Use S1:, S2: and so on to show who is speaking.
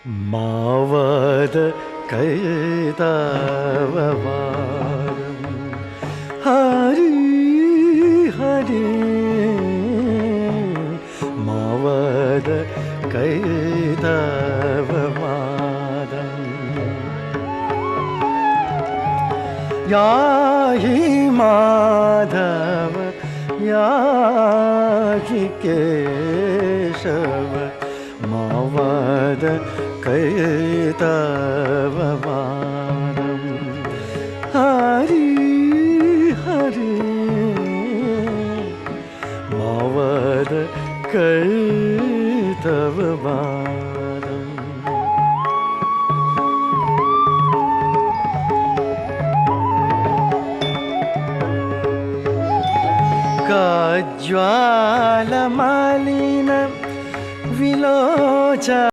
S1: मावद कैतववारं Hari Hari मावद कैतववादं याहि Madhava याहि Keshava मावद कैतववादं Hari Hari मावद कैतववादं कज्ज्वालमलिन विलोच